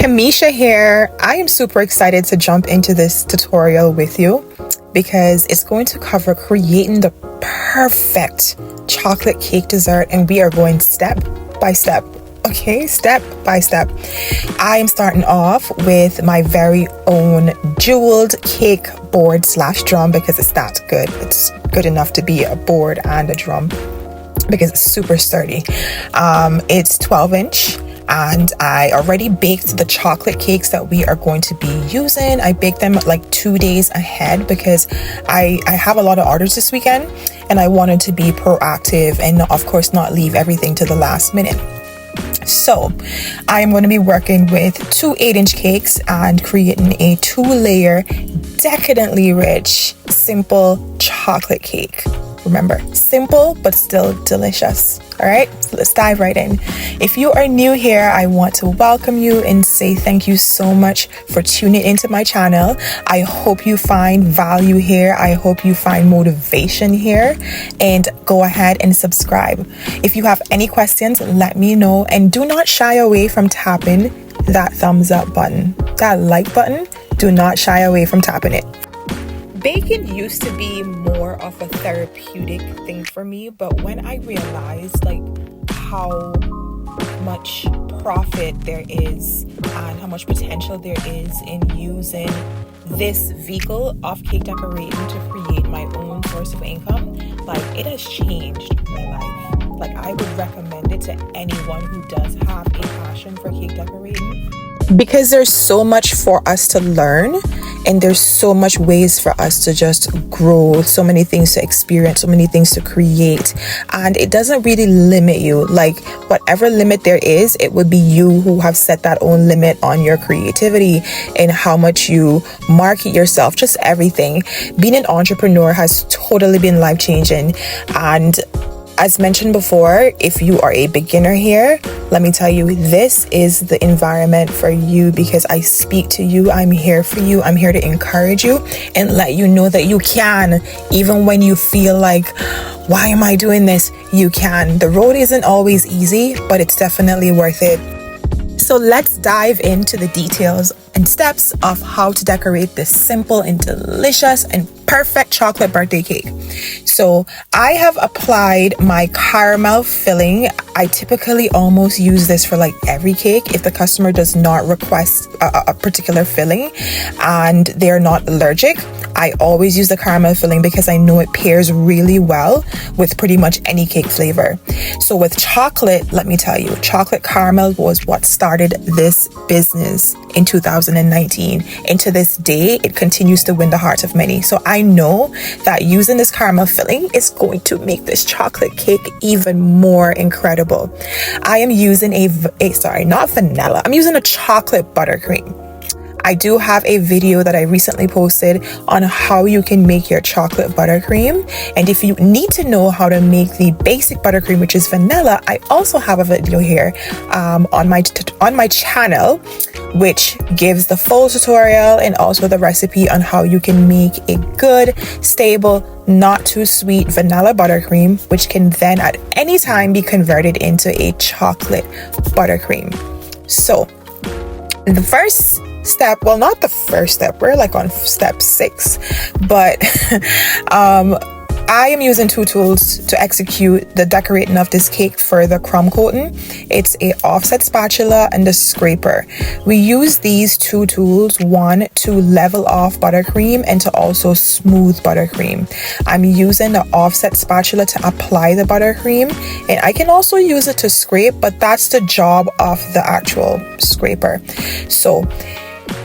Kamisha here. I am super excited to jump into this tutorial with you because it's going to cover creating the perfect chocolate cake dessert, and we are going step by step. Okay, step by step. I am starting off with my very own jeweled cake board / drum because it's that good. It's good enough to be a board and a drum because it's super sturdy. It's 12-inch. And I already baked the chocolate cakes that we are going to be using. I baked them like 2 days ahead because I have a lot of orders this weekend and I wanted to be proactive and of course not leave everything to the last minute. So I am going to be working with 2 8-inch cakes and creating a 2-layer decadently rich simple chocolate cake. Remember, simple but still delicious. All right, so let's dive right in. If you are new here, I want to welcome you and say thank you so much for tuning into my channel. I hope you find value here. I hope you find motivation here, and go ahead and subscribe. If you have any questions, let me know, and do not shy away from tapping that thumbs up button, that like button. Do not shy away from tapping it. Baking used to be more of a therapeutic thing for me, but when I realized like how much profit there is and how much potential there is in using this vehicle of cake decorating to create my own source of income, like it has changed my life. Like I would recommend it to anyone who does have a passion for cake decorating, because there's so much for us to learn and there's so much ways for us to just grow, so many things to experience, so many things to create, and it doesn't really limit you. Like whatever limit there is, it would be you who have set that own limit on your creativity and how much you market yourself, just everything. Being an entrepreneur has totally been life-changing, and as mentioned before, if you are a beginner here, let me tell you, this is the environment for you because I speak to you. I'm here for you. I'm here to encourage you and let you know that you can, even when you feel like, why am I doing this? You can. The road isn't always easy, but it's definitely worth it. So let's dive into the details and steps of how to decorate this simple and delicious and perfect chocolate birthday cake. So I have applied my caramel filling. I typically almost use this for like every cake if the customer does not request a particular filling and they're not allergic. I always use the caramel filling because I know it pairs really well with pretty much any cake flavor. So with chocolate, let me tell you, chocolate caramel was what started this business in 2019. And to this day, it continues to win the hearts of many. So I know that using this caramel filling is going to make this chocolate cake even more incredible. I am using not vanilla. I'm using a chocolate buttercream. I do have a video that I recently posted on how you can make your chocolate buttercream. And if you need to know how to make the basic buttercream, which is vanilla, I also have a video here on my channel, which gives the full tutorial and also the recipe on how you can make a good, stable, not too sweet vanilla buttercream, which can then at any time be converted into a chocolate buttercream. So the first step, well, not the first step, we're like on step 6, but I am using 2 tools to execute the decorating of this cake for the crumb coating. It's a offset spatula and a scraper. We use these 2 tools, one to level off buttercream and to also smooth buttercream. I'm using the offset spatula to apply the buttercream, and I can also use it to scrape, but that's the job of the actual scraper. So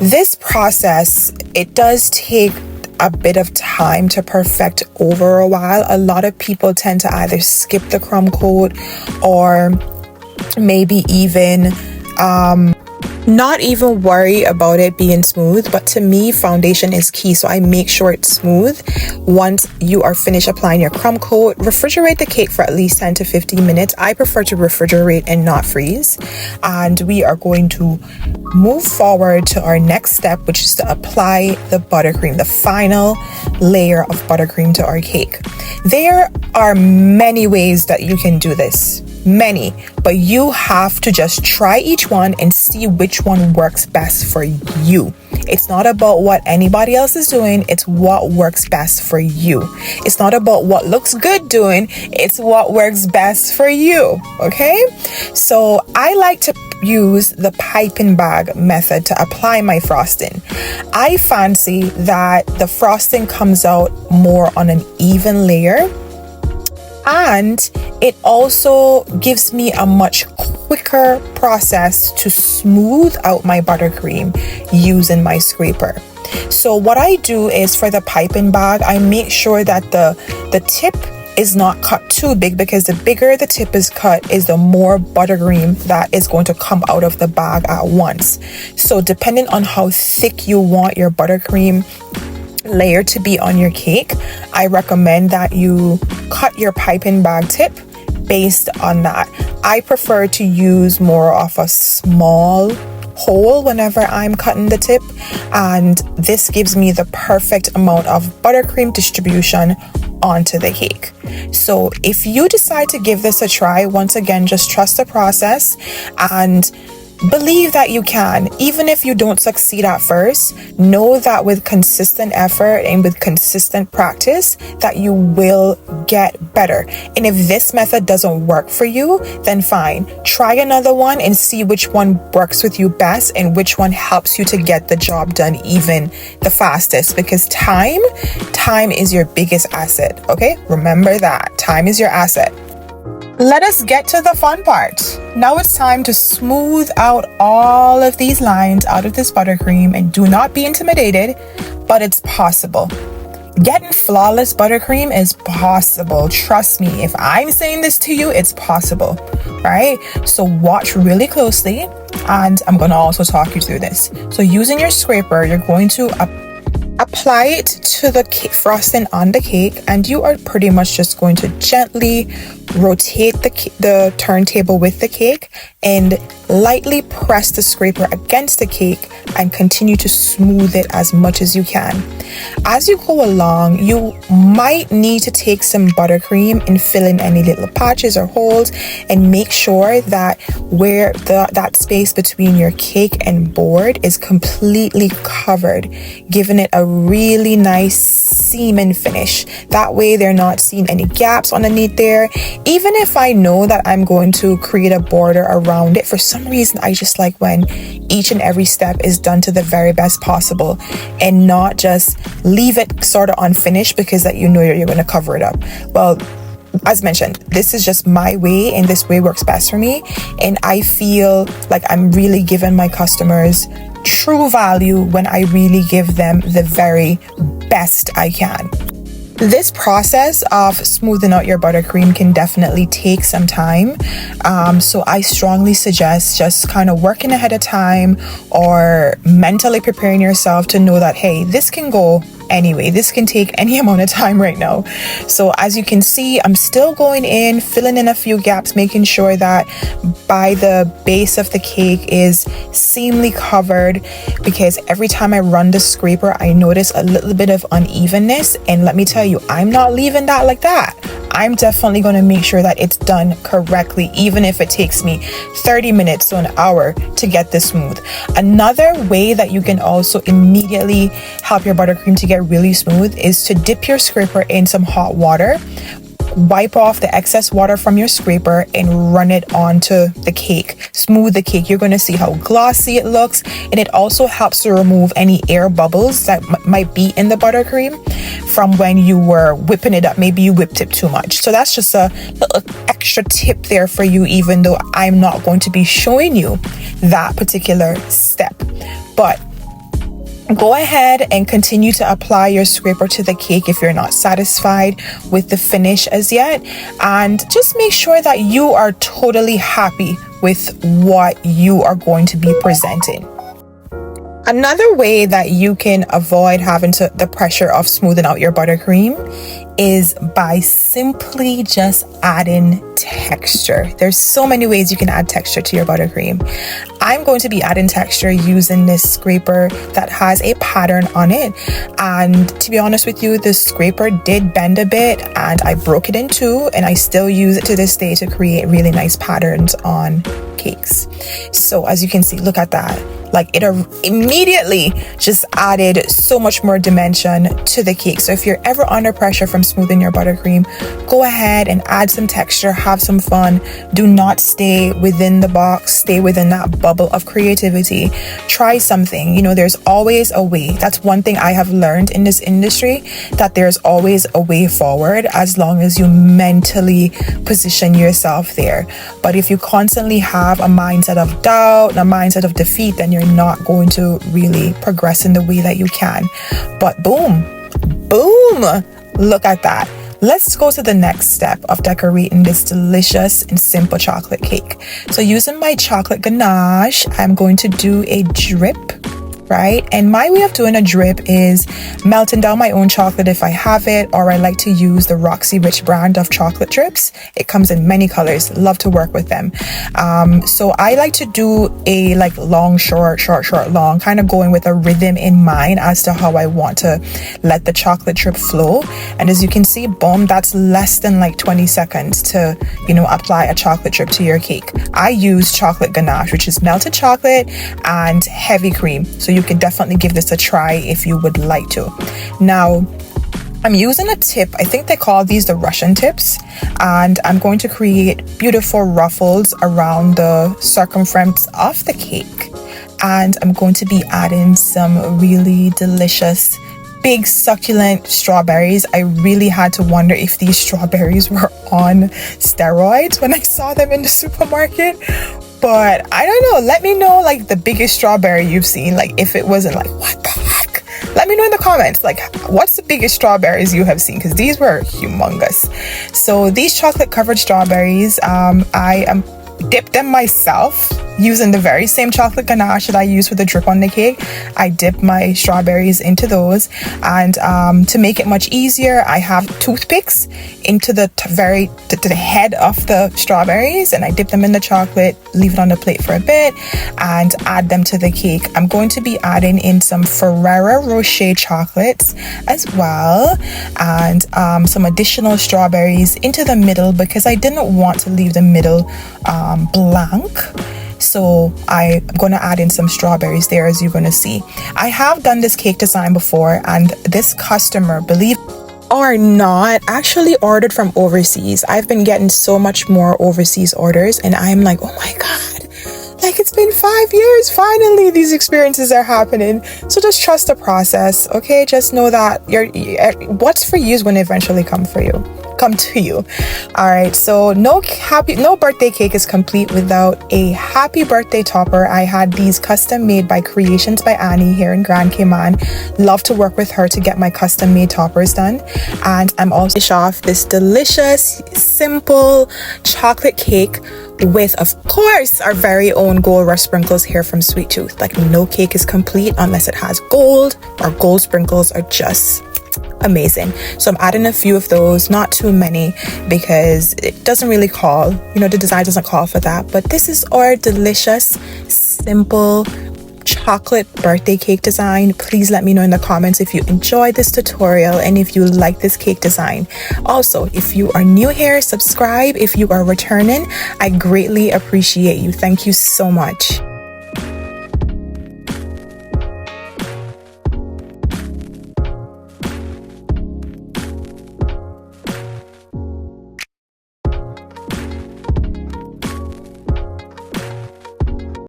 this process, it does take a bit of time to perfect over a while. A lot of people tend to either skip the crumb coat or maybe even not even worry about it being smooth. But to me, foundation is key, so I make sure it's smooth. Once you are finished applying your crumb coat, refrigerate the cake for at least 10 to 15 minutes. I prefer to refrigerate and not freeze. And we are going to move forward to our next step, which is to apply the buttercream, the final layer of buttercream to our cake. There are many ways that you can do this. many, but you have to just try each one and see which one works best for you. It's not about what anybody else is doing, it's what works best for you. It's not about what looks good doing, it's what works best for you, okay? So I like to use the piping bag method to apply my frosting. I fancy that the frosting comes out more on an even layer, and it also gives me a much quicker process to smooth out my buttercream using my scraper. So what I do is, for the piping bag, I make sure that the tip is not cut too big, because the bigger the tip is cut is the more buttercream that is going to come out of the bag at once. So depending on how thick you want your buttercream layer to be on your cake, I recommend that you cut your piping bag tip based on that. I prefer to use more of a small hole whenever I'm cutting the tip, and this gives me the perfect amount of buttercream distribution onto the cake. So if you decide to give this a try, once again, just trust the process and believe that you can. Even if you don't succeed at first, know that with consistent effort and with consistent practice that you will get better. And if this method doesn't work for you, then fine. Try another one and see which one works with you best and which one helps you to get the job done even the fastest, because time is your biggest asset. Okay? Remember that. Time is your asset. Let us get to the fun part. Now it's time to smooth out all of these lines out of this buttercream, and do not be intimidated, but it's possible. Getting flawless buttercream is possible. Trust me, if I'm saying this to you, it's possible, right? So watch really closely, and I'm going to also talk you through this. So using your scraper, you're going to apply it to the frosting on the cake, and you are pretty much just going to gently rotate the turntable with the cake and lightly press the scraper against the cake and continue to smooth it as much as you can. As you go along, you might need to take some buttercream and fill in any little patches or holes, and make sure that where that space between your cake and board is completely covered, giving it a really nice seaming finish. That way they're not seeing any gaps underneath there. Even if I know that I'm going to create a border around it, for some reason I just like when each and every step is done to the very best possible and not just leave it sort of unfinished because that you know you're going to cover it up. Well, as mentioned, this is just my way, and this way works best for me, and I feel like I'm really giving my customers true value when I really give them the very best I can. This process of smoothing out your buttercream can definitely take some time. So I strongly suggest just kind of working ahead of time or mentally preparing yourself to know that, hey, this can go anyway. This can take any amount of time right now. So as you can see, I'm still going in, filling in a few gaps, making sure that by the base of the cake is seamly covered, because every time I run the scraper, I notice a little bit of unevenness. And let me tell you, I'm not leaving that like that. I'm definitely going to make sure that it's done correctly, even if it takes me 30 minutes to an hour to get this smooth. Another way that you can also immediately help your buttercream to get really smooth is to dip your scraper in some hot water, wipe off the excess water from your scraper, and run it onto the cake. Smooth the cake. You're going to see how glossy it looks, and it also helps to remove any air bubbles that might be in the buttercream from when you were whipping it up. Maybe you whipped it too much. So that's just a little extra tip there for you, even though I'm not going to be showing you that particular step. But go ahead and continue to apply your scraper to the cake if you're not satisfied with the finish as yet, and just make sure that you are totally happy with what you are going to be presenting. Another way that you can avoid having the pressure of smoothing out your buttercream is by simply just adding texture. There's so many ways you can add texture to your buttercream. I'm going to be adding texture using this scraper that has a pattern on it, and to be honest with you, the scraper did bend a bit and I broke it in two, and I still use it to this day to create really nice patterns on cakes. So as you can see, look at that. Like, it immediately just added so much more dimension to the cake. So if you're ever under pressure from smoothing your buttercream, go ahead and add some texture, have some fun. Do not stay within the box, stay within that bubble of creativity. Try something. You know, there's always a way. That's one thing I have learned in this industry, that there's always a way forward as long as you mentally position yourself there. But if you constantly have a mindset of doubt, a mindset of defeat, then you're not going to really progress in the way that you can. But boom, look at that. Let's go to the next step of decorating this delicious and simple chocolate cake. So using my chocolate ganache, I'm going to do a drip, right? And my way of doing a drip is melting down my own chocolate if I have it, or I like to use the Roxy Rich brand of chocolate drips. It comes in many colors. Love to work with them. So I like to do a like long, short, long, kind of going with a rhythm in mind as to how I want to let the chocolate drip flow. And as you can see, boom, that's less than like 20 seconds to, you know, apply a chocolate drip to your cake. I use chocolate ganache, which is melted chocolate and heavy cream. So you can definitely give this a try if you would like to. Now, I'm using a tip. I think they call these the Russian tips, and I'm going to create beautiful ruffles around the circumference of the cake. And I'm going to be adding some really delicious, big, succulent strawberries. I really had to wonder if these strawberries were on steroids when I saw them in the supermarket. But I don't know. Let me know like the biggest strawberry you've seen. Like if it wasn't like, what the heck? Let me know in the comments, like what's the biggest strawberries you have seen? Because these were humongous. So these chocolate covered strawberries, I dipped them myself using the very same chocolate ganache that I use for the drip on the cake. I dip my strawberries into those, and to make it much easier, I have toothpicks into the to the head of the strawberries, and I dip them in the chocolate, leave it on the plate for a bit, and add them to the cake. I'm going to be adding in some Ferrero Rocher chocolates as well, and some additional strawberries into the middle because I didn't want to leave the middle blank. So I'm going to add in some strawberries there, as you're going to see. I have done this cake design before, and this customer, believe or not, actually ordered from overseas. I've been getting so much more overseas orders, and I'm like, oh my God, like it's been 5 years. Finally, these experiences are happening. So just trust the process, okay? Just know that what's for you is going to eventually come to you. All right, so no birthday cake is complete without a happy birthday topper. I had these custom made by Creations by Annie here in Grand Cayman. Love to work with her to get my custom made toppers done. And I'm also finish off this delicious, simple chocolate cake with, of course, our very own gold rush sprinkles here from Sweet Tooth. Like, no cake is complete unless it has gold. Our gold sprinkles are just amazing. So I'm adding a few of those, not too many, because it doesn't really call, the design doesn't call for that. But this is our delicious, simple chocolate birthday cake design. Please let me know in the comments if you enjoyed this tutorial and if you like this cake design. Also, if you are new here, subscribe. If you are returning, I greatly appreciate you. Thank you so much.